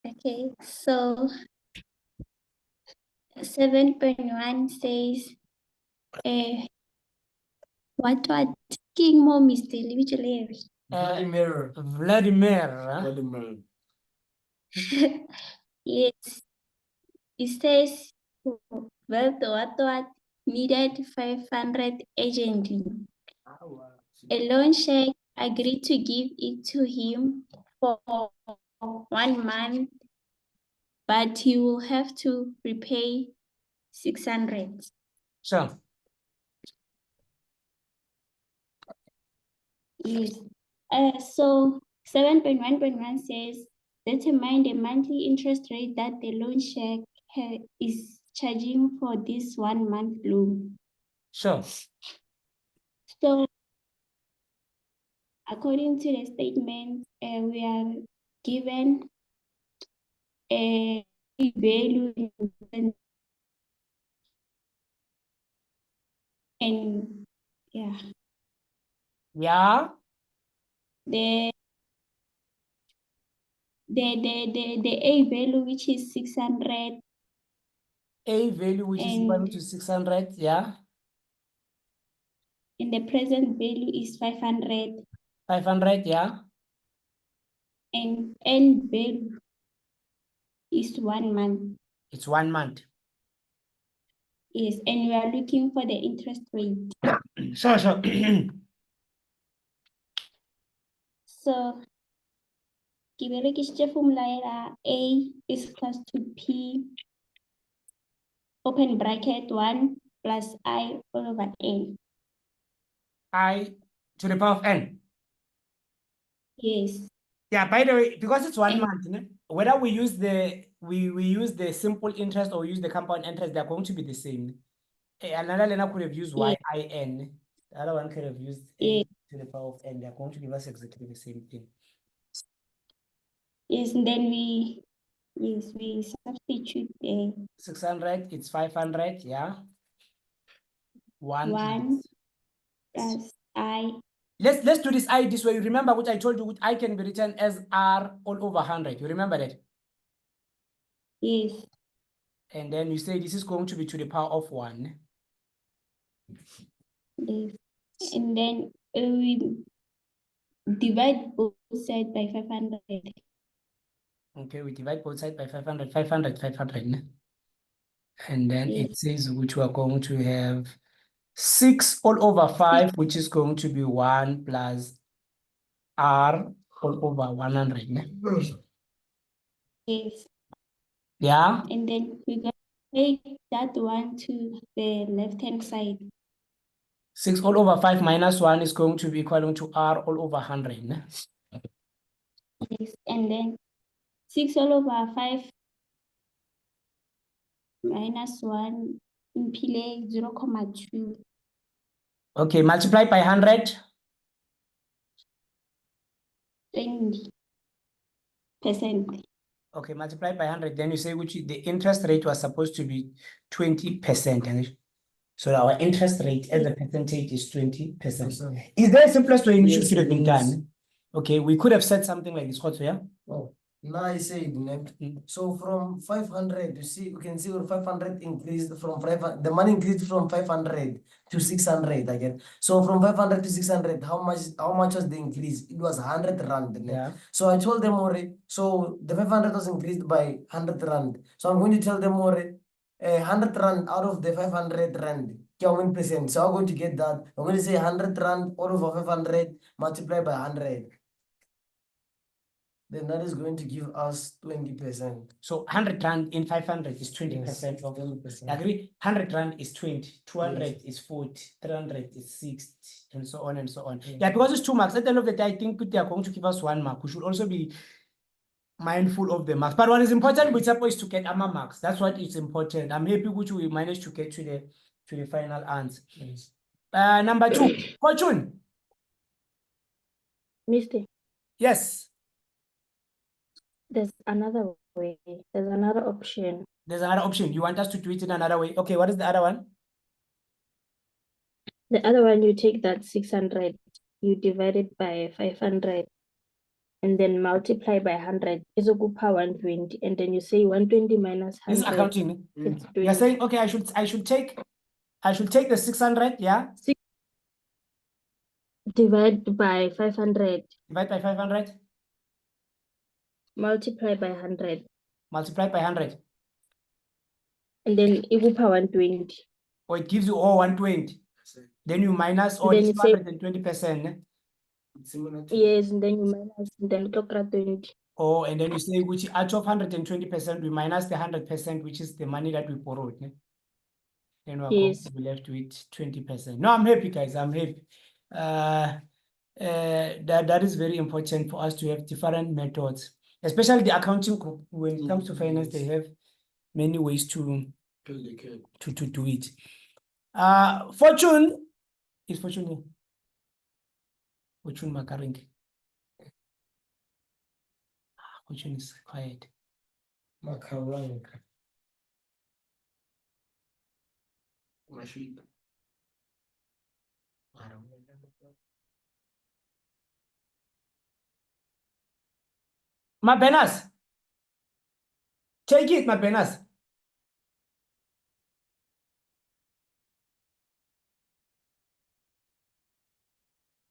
Okay, so 7.1 says, what King Mom is the Larry. Vladimir. Yes, it says what needed 500 urgently. A loan shark agreed to give it to him for 1 month, but he will have to repay 600. Sure. Yes. So 7.1.1 says, determine the monthly interest rate that the loan shark is charging for this 1 month loan. Sure. So according to the statement, we are given a value and yeah, Yeah. the A value, which is 600. A value which is equal to 600, yeah. And the present value is 500. 500, yeah. And N value is 1 month. It's 1 month. Yes, and we are looking for the interest rate. Sure. So, formula A is equals to P, open bracket 1 plus I all over N. I to the power of N. Yes. Yeah, by the way, because it's 1 And month, whether we use the use the simple interest or use the compound interest, they're going to be the same. Another learner could have used YIN. The other one could have used A to the power of N. They're going to give us exactly the same thing. yes, and then we substitute the 600, it's 500, yeah. 1 plus I. Let's do this I this way. You remember what I told you, I can be written as R all over 100. You remember that? Yes. And then you say this is going to be to the power of 1. Yes. And then we divide both sides by 500. Okay, we divide both sides by 500, 500, 500. And then it says which we are going to have 6 all over 5, which is going to be 1 plus R all over 100. Yes. Yeah. And then we're going to take that one to the left-hand side. 6 all over 5 minus 1 is going to be equal to R all over 100. Yes. And then 6 all over 5 minus 1 in Pile 0.2. Okay, multiply by 100. 20%. Okay, multiply by 100. Then you say which the interest rate was supposed to be 20%. So our interest rate as a percentage is 20%. Is there a simplest way in which it should have been done? Okay, we could have said something like this. What's here? Oh, now I say so from 500, you see, you can see 500 increased from 500, the money increased from 500 to 600 again. So from 500 to 600, how much was the increase? It was 100 rand. Yeah. So I told them already, so the 500 was increased by 100 rand. So I'm going to tell them already, 100 rand out of the 500 rand. How many percent? So I'm going to get that. I'm going to say 100 rand all over 500 multiplied by 100. Then that is going to give us 20%. So 100 rand in 500 is 20% Yes, of 20%. Agree? 100 rand is 20, 200 is 40, 300 is 60, and so on and so on. Yeah, because it's 2 marks. At the end of the day, I think they are going to give us 1 mark. We should also be mindful of the marks. But what is important with Sapo is to get AMA marks. That's what is important. I'm happy which we managed to get to the final answer. Yes. Number 2, Fortune. Mister, Yes. there's another way. There's another option. There's another option. You want us to do it in another way? Okay, what is the other one? The other one, you take that 600, you divide it by 500. and then multiply by 100 is 120, and then you say 120 minus This is 100. accounting. It's You're 20. saying, okay, I should take the 600, yeah? Divide by 500, Divide by 500, multiply by 100, multiply by 100. and then 120. Or it gives you all 120. Then you minus all Then this you say 220%. yes, and then you minus, and then 20. Oh, and then you say which out of 120%, we minus the 100%, which is the money that we borrowed. Ne? Then we're going Yes. to be left with 20%. No, I'm happy, guys. I'm happy. That is very important for us to have different methods, especially the accounting group. When it comes to finance, they have many ways to do it. Fortune is Fortune here. Fortune Makaring. Fortune is quiet. My Benas. Take it, my Benas.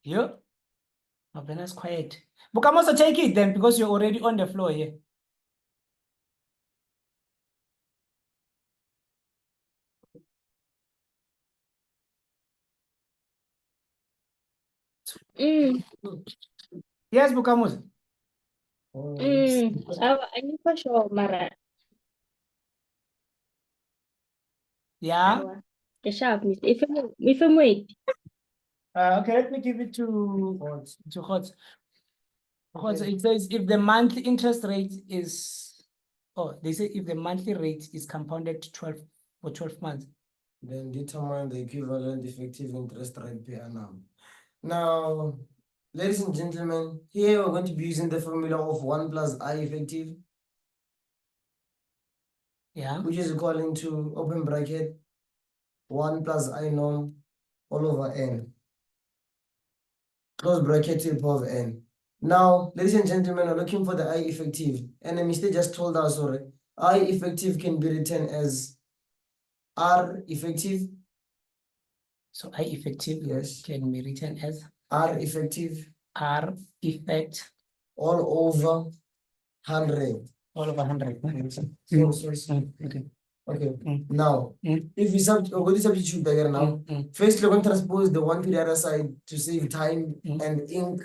Yeah. My Benas quiet. But come also take it then because you're already on the floor here. Yes, Bukamus. I need for sure, Mara. Yeah. The sharp, if I'm wait. Okay, let me give it to Hot. It says if the monthly interest rate is, they say if the monthly rate is compounded to 12 months. Then determine the equivalent effective interest rate per annum. Now, ladies and gentlemen, here we're going to be using the formula of 1 plus I effective, Yeah. which is equal to open bracket 1 plus I norm all over n. Close bracket to the power of n. Now, ladies and gentlemen, we're looking for the I effective. And the mistake just told us, sorry, I effective can be written as R effective. So I effective can be written as R effective R effect all over 100. all over 100. Okay. Now, if we we're going to substitute there now. First, we're going to transpose the one to the other side to save time and ink.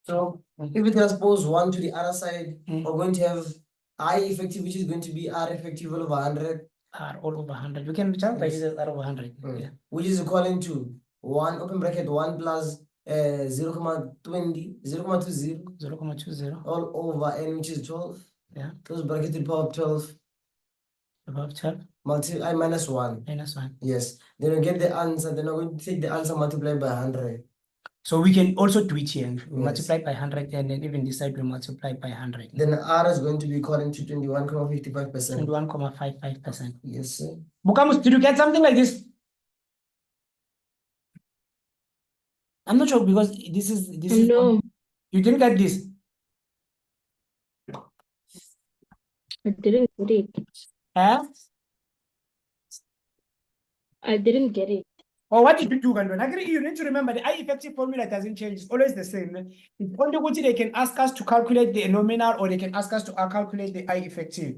So, if we transpose one to the other side, we're going to have I effective, which is going to be R effective all over 100. R all over 100. We can just write it as R over 100. Yeah. Which is equivalent to 1 open bracket 1 plus 0.20 0.20 all over n, which is 12. Yeah. Close bracket to the power of 12. Above 12 Multiply minus 1. minus 1. Yes. Then we get the answer. Then we're going to take the answer multiplied by 100. So we can also do it here. We multiply by 100 and then even this side we multiply by 100. Then R is going to be equal to 21.55%. 21.55%. Yes, sir. Bukamus, did you get something like this? I'm not sure because this is No, you didn't get this. I didn't get it. Eh? I didn't get it. Or what did you do, Gandon? Agree, you need to remember the I effective formula doesn't change. It's always the same. It's only what they can ask us to calculate the nominal or they can ask us to calculate the I effective.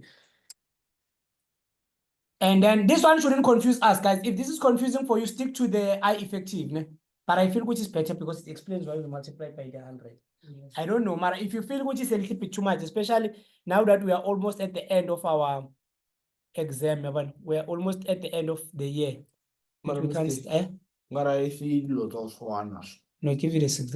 And then this one shouldn't confuse us, guys. If this is confusing for you, stick to the I effective. Ne? But I feel which is better because it explains why we multiply by the 100. Yes. I don't know, Mara. If you feel which is a little bit too much, especially now that we are almost at the end of our exam, but we are almost at the end of the year. Mara, We can't, Mara, I feel lot of one. No, give it a 6.